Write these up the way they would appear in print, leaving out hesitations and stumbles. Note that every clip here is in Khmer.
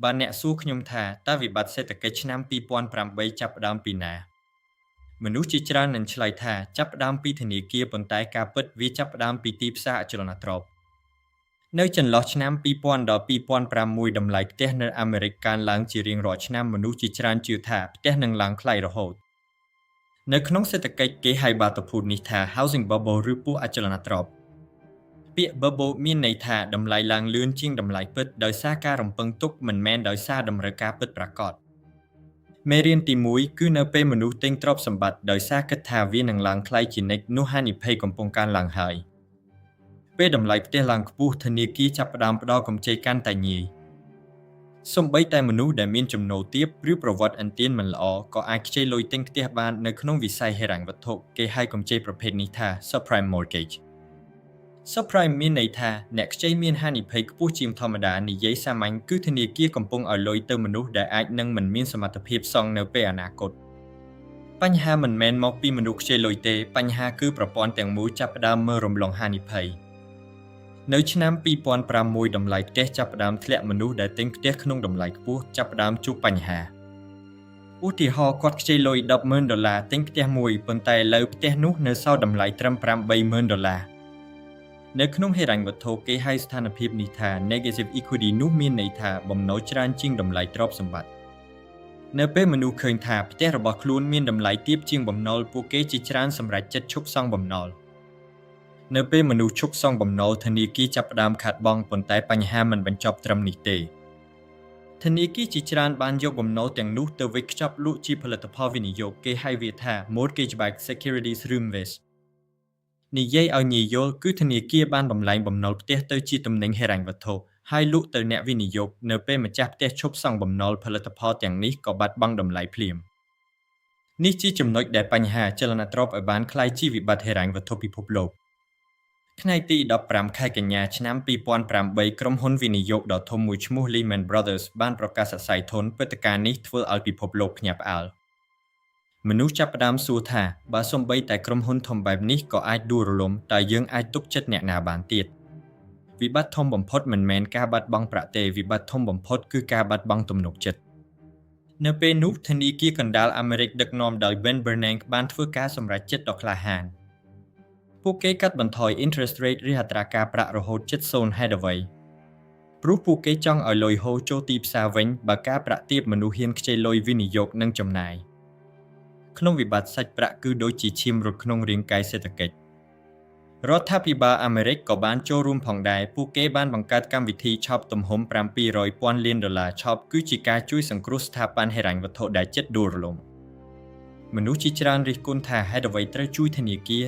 បានអ្នកសួរខ្ញុំថាតើវិបត្តិសេដ្ឋកិច្ចឆ្នាំ2008ចាប់ផ្ដើមពីណាមនុស្សជាច្រើននឹងឆ្លើយថាចាប់ផ្ដើមពីធនាគារប៉ុន្តែការពិតវាចាប់ផ្ដើមពីទីផ្សារអចលនទ្រព្យនៅចន្លោះឆ្នាំ2000ដល់2006តម្លៃផ្ទះនៅអាមេរិកកើនឡើងជារៀងរាល់ឆ្នាំមនុស្សជាច្រើនជឿថាផ្ទះនឹងឡើងថ្លៃរហូតនៅក្នុងសេដ្ឋកិច្ចគេហៅបាតុភូតនេះថា housing bubble ឬពស់អចលនទ្រព្យពាក្យ bubble មានន័យថាតម្លៃឡើងលឿនជាងតម្លៃពិតដោយសារការរំពឹងទុកមិនមែនដោយសារតម្រូវការពិតប្រាកដមេរៀនទី1គឺនៅពេលមនុស្សទិញទ្រព្យសម្បត្តិដោយសារគិតថាវានឹងឡើងថ្លៃជានិច្ចនោះហានិភ័យកំពុងកើនឡើងហើយពេលតម្លៃផ្ទះឡើងខ្ពស់ធនាគារចាប់ផ្ដើមផ្ដល់កម្ចីកាន់តែងាយសូម្បីតែមនុស្សដែលមានចំណូលទាបឬប្រវត្តិអន្ទានមិនល្អក៏អាចខ្ចីលុយទិញផ្ទះបាននៅក្នុងវិស័យហិរញ្ញវត្ថុគេហៅកម្ចីប្រភេទនេះថា subprime mortgage subprime មានន័យថាអ្នកខ្ចីមានហានិភ័យខ្ពស់ជាងធម្មតានិយាយសាមញ្ញគឺធនាគារកំពុងឲ្យលុយទៅមនុស្សដែលអាចនឹងមិនមានសមត្ថភាពសងនៅពេលអនាគតបញ្ហាមិនមែនមកពីមនុស្សខ្ចីលុយទេបញ្ហាគឺប្រព័ន្ធទាំងមូលចាប់ផ្ដើមមើលរំលងហានិភ័យនៅឆ្នាំ2006តម្លៃផ្ទះចាប់ផ្ដើមធ្លាក់មនុស្សដែលទិញផ្ទះក្នុងតម្លៃខ្ពស់ចាប់ផ្ដើមជួបបញ្ហាឧទាហរណ៍គាត់ខ្ចីលុយ$10,000ទិញផ្ទះមួយប៉ុន្តែឥឡូវផ្ទះនោះនៅសល់តម្លៃត្រឹម$80,000នៅក្នុងហិរញ្ញវត្ថុគេហៅស្ថានភាពនេះថា negative equity នោះមានន័យថាបំណុលច្រើនជាងតម្លៃទ្រព្យសម្បត្តិនៅពេលមនុស្សឃើញថាផ្ទះរបស់ខ្លួនមានតម្លៃទាបជាងបំណុលពួកគេជាច្រើនសម្រេចចិត្តឈប់សងបំណុលនៅពេលមនុស្សឈប់សងបំណុលធនាគារចាប់ផ្ដើមខាតបង់ប៉ុន្តែបញ្ហាមិនបញ្ចប់ត្រឹមនេះទេធនាគារជាច្រើនបានយកបំណុលទាំងនោះទៅវេចខ្ចប់លក់ជាផលិតផលវិនិយោគគេហៅវាថា mortgage backed securities ឬ MBS និយាយឲ្យងាយយល់គឺធនាគារបានបំលែងបំណុលផ្ទះទៅជាទំនិញហិរញ្ញវត្ថុហើយលក់ទៅអ្នកវិនិយោគនៅពេលម្ចាស់ផ្ទះឈប់សងបំណុលផលិតផលទាំងនេះក៏បាត់បង់តម្លៃភ្លាមនេះជាចំណុចដែលបញ្ហាអចលនទ្រព្យឲ្យបានក្លាយជាវិបត្តិហិរញ្ញវត្ថុពិភពលោកថ្ងៃទី15ខែកញ្ញាឆ្នាំ2008ក្រុមហ៊ុនវិនិយោគដ៏ធំមួយឈ្មោះ Lehman Brothers បានប្រកាសសរសៃធនព្រឹត្តិការណ៍នេះធ្វើឲ្យពិភពលោកភ្ញាក់ផ្អើលមនុស្សចាប់ផ្ដើមសួរថាបើសូម្បីតែក្រុមហ៊ុនធំបែបនេះក៏អាចដួលរលំតើយើងអាចទុកចិត្តអ្នកណាបានទៀតវិបត្តិធំបំផុតមិនមែនការបាត់បង់ប្រាក់ទេវិបត្តិធំបំផុតគឺការបាត់បង់ទំនុកចិត្តនៅពេលនោះធនាគារកណ្ដាលអាមេរិកដឹកនាំដោយ Ben Bernanke បានធ្វើការសម្រេចចិត្តដ៏ក្លាហានពួកគេកាត់បន្ថយ interest rate ឬអត្រាការប្រាក់រហូតជិត0ហេតុអ្វីព្រោះពួកគេចង់ឲ្យលុយហូរចូលទីផ្សារវិញបើការប្រាក់ទាបមនុស្សហ៊ានខ្ចីលុយវិនិយោគនិងចំណាយក្នុងវិបត្តិសាច់ប្រាក់គឺដូចជាឈាមរត់ក្នុងរាងកាយសេដ្ឋកិច្ចរដ្ឋាភិបាលអាមេរិកក៏បានចូលរួមផងដែរពួកគេបានបង្កើតកម្មវិធីឆប់ទំហំ$700 លានឆប់គឺជាការជួយសង្គ្រោះស្ថាប័នហិរញ្ញវត្ថុដែលជិតដួលរលំមនុស្សជាច្រើនរិះគន់ថាហេតុអ្វីត្រូវជួយធនាគារ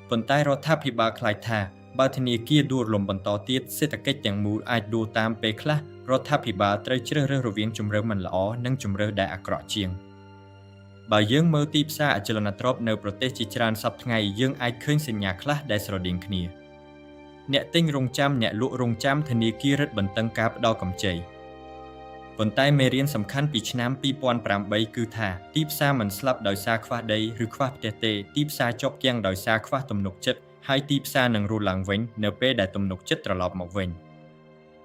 ប៉ុន្តែរដ្ឋាភិបាលខ្លាចថាបើធនាគារដួលរលំបន្តទៀតសេដ្ឋកិច្ចទាំងមូលអាចដួលតាមពេលខ្លះរដ្ឋាភិបាលត្រូវជ្រើសរើសរវាងជម្រើសមិនល្អនិងជម្រើសដែលអាក្រក់ជាងបើយើងមើលទីផ្សារអចលនទ្រព្យនៅប្រទេសជាច្រើនសប្តាហ៍ថ្ងៃយើងអាចឃើញសញ្ញាខ្លះដែលស្រដៀងគ្នាអ្នកទិញរងចាំអ្នកលក់រងចាំធនាគាររឹតបន្តឹងការផ្ដល់កម្ចីប៉ុន្តែមេរៀនសំខាន់ពីឆ្នាំ2008គឺថាទីផ្សារមិនស្លាប់ដោយសារខ្វះដីឬខ្វះផ្ទះទេទីផ្សារជាប់គាំងដោយសារខ្វះទំនុកចិត្តហើយទីផ្សារនឹងរស់ឡើងវិញនៅពេលដែលទំនុកចិត្តត្រឡប់មកវិញ